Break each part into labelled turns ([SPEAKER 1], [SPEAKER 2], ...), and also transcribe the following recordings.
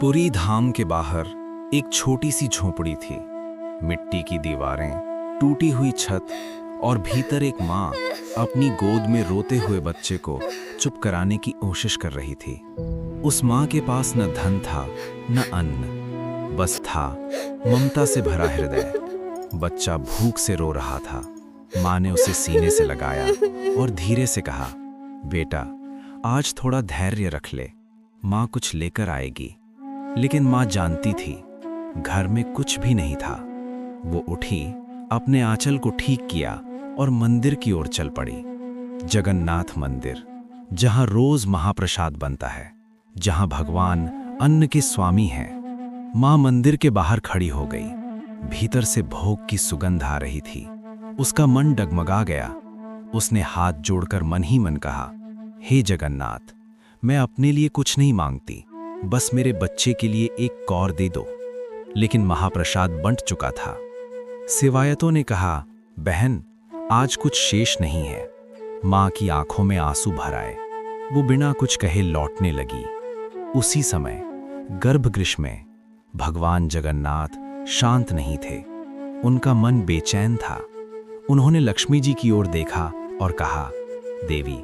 [SPEAKER 1] पुरी धाम के बाहर एक छोटी सी झोपड़ी थी। मिट्टी की दीवारें, टूटी हुई छत और भीतर एक माँ अपनी गोद में रोते हुए बच्चे को चुप कराने की कोशिश कर रही थी। उस माँ के पास न धन था न अन्न, बस था ममता से भरा हृदय। बच्चा भूख से रो रहा था। माँ ने उसे सीने से लगाया और धीरे से कहा, बेटा आज थोड़ा धैर्य रख ले, माँ कुछ लेकर आएगी। लेकिन माँ जानती थी घर में कुछ भी नहीं था। वो उठी, अपने आंचल को ठीक किया और मंदिर की ओर चल पड़ी। जगन्नाथ मंदिर, जहां रोज महाप्रसाद बनता है, जहां भगवान अन्न के स्वामी हैं। माँ मंदिर के बाहर खड़ी हो गई। भीतर से भोग की सुगंध आ रही थी। उसका मन डगमगा गया। उसने हाथ जोड़कर मन ही मन कहा, हे जगन्नाथ, मैं अपने लिए कुछ नहीं मांगती, बस मेरे बच्चे के लिए एक कौर दे दो। लेकिन महाप्रसाद बंट चुका था। सेवायतों ने कहा, बहन आज कुछ शेष नहीं है। माँ की आंखों में आंसू भर आए। वो बिना कुछ कहे लौटने लगी। उसी समय गर्भगृह में भगवान जगन्नाथ शांत नहीं थे। उनका मन बेचैन था। उन्होंने लक्ष्मी जी की ओर देखा और कहा, देवी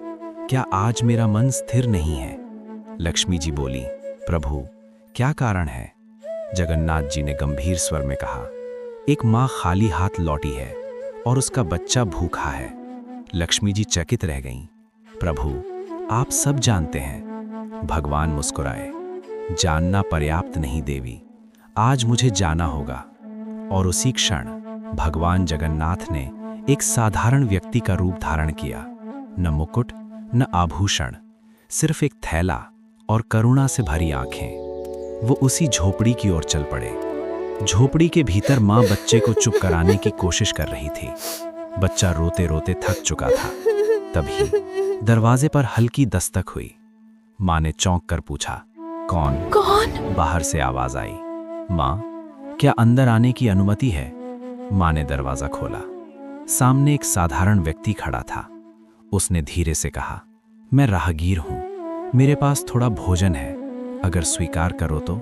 [SPEAKER 1] क्या आज मेरा मन स्थिर नहीं है? लक्ष्मी जी बोली, प्रभु क्या कारण है? जगन्नाथ जी ने गंभीर स्वर में कहा, एक माँ खाली हाथ लौटी है और उसका बच्चा भूखा है। लक्ष्मी जी चकित रह गईं। प्रभु आप सब जानते हैं। भगवान मुस्कुराए, जानना पर्याप्त नहीं देवी, आज मुझे जाना होगा। और उसी क्षण भगवान जगन्नाथ ने एक साधारण व्यक्ति का रूप धारण किया। न मुकुट न आभूषण, सिर्फ एक थैला और करुणा से भरी आंखें। वो उसी झोपड़ी की ओर चल पड़े। झोपड़ी के भीतर माँ बच्चे को चुप कराने की कोशिश कर रही थी। बच्चा रोते रोते थक चुका था। तभी दरवाजे पर हल्की दस्तक हुई। माँ ने चौंक कर पूछा, कौन? बाहर से आवाज आई, माँ क्या अंदर आने की अनुमति है? माँ ने दरवाजा खोला। सामने एक साधारण व्यक्ति खड़ा था। उसने धीरे से कहा, मैं राहगीर हूं, मेरे पास थोड़ा भोजन है, अगर स्वीकार करो तो।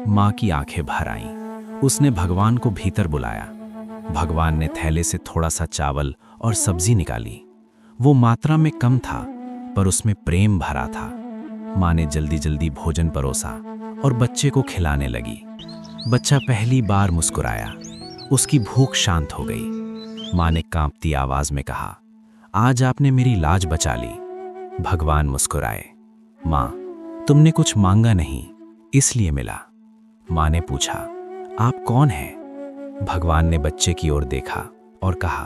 [SPEAKER 1] माँ की आंखें भर आईं। उसने भगवान को भीतर बुलाया। भगवान ने थैले से थोड़ा सा चावल और सब्जी निकाली। वो मात्रा में कम था, पर उसमें प्रेम भरा था। माँ ने जल्दी जल्दी भोजन परोसा और बच्चे को खिलाने लगी। बच्चा पहली बार मुस्कुराया। उसकी भूख शांत हो गई। माँ ने कांपती आवाज में कहा, आज आपने मेरी लाज बचा ली। भगवान मुस्कुराए, माँ तुमने कुछ मांगा नहीं, इसलिए मिला। माँ ने पूछा, आप कौन हैं? भगवान ने बच्चे की ओर देखा और कहा,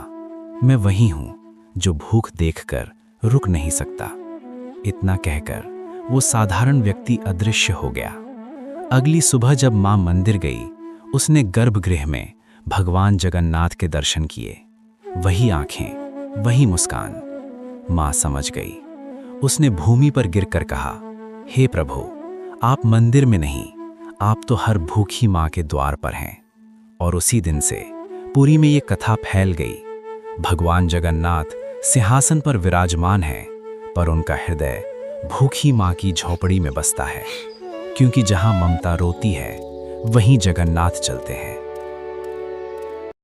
[SPEAKER 1] मैं वही हूं जो भूख देखकर रुक नहीं सकता। इतना कहकर वो साधारण व्यक्ति अदृश्य हो गया। अगली सुबह जब माँ मंदिर गई, उसने गर्भगृह में भगवान जगन्नाथ के दर्शन किए। वही आंखें, वही मुस्कान। माँ समझ गई। उसने भूमि पर गिरकर कहा, हे प्रभु, आप मंदिर में नहीं, आप तो हर भूखी माँ के द्वार पर हैं। और उसी दिन से पुरी में ये कथा फैल गई। भगवान जगन्नाथ सिंहासन पर विराजमान हैं, पर उनका हृदय भूखी माँ की झोपड़ी में बसता है। क्योंकि जहां ममता रोती है, वहीं जगन्नाथ चलते हैं।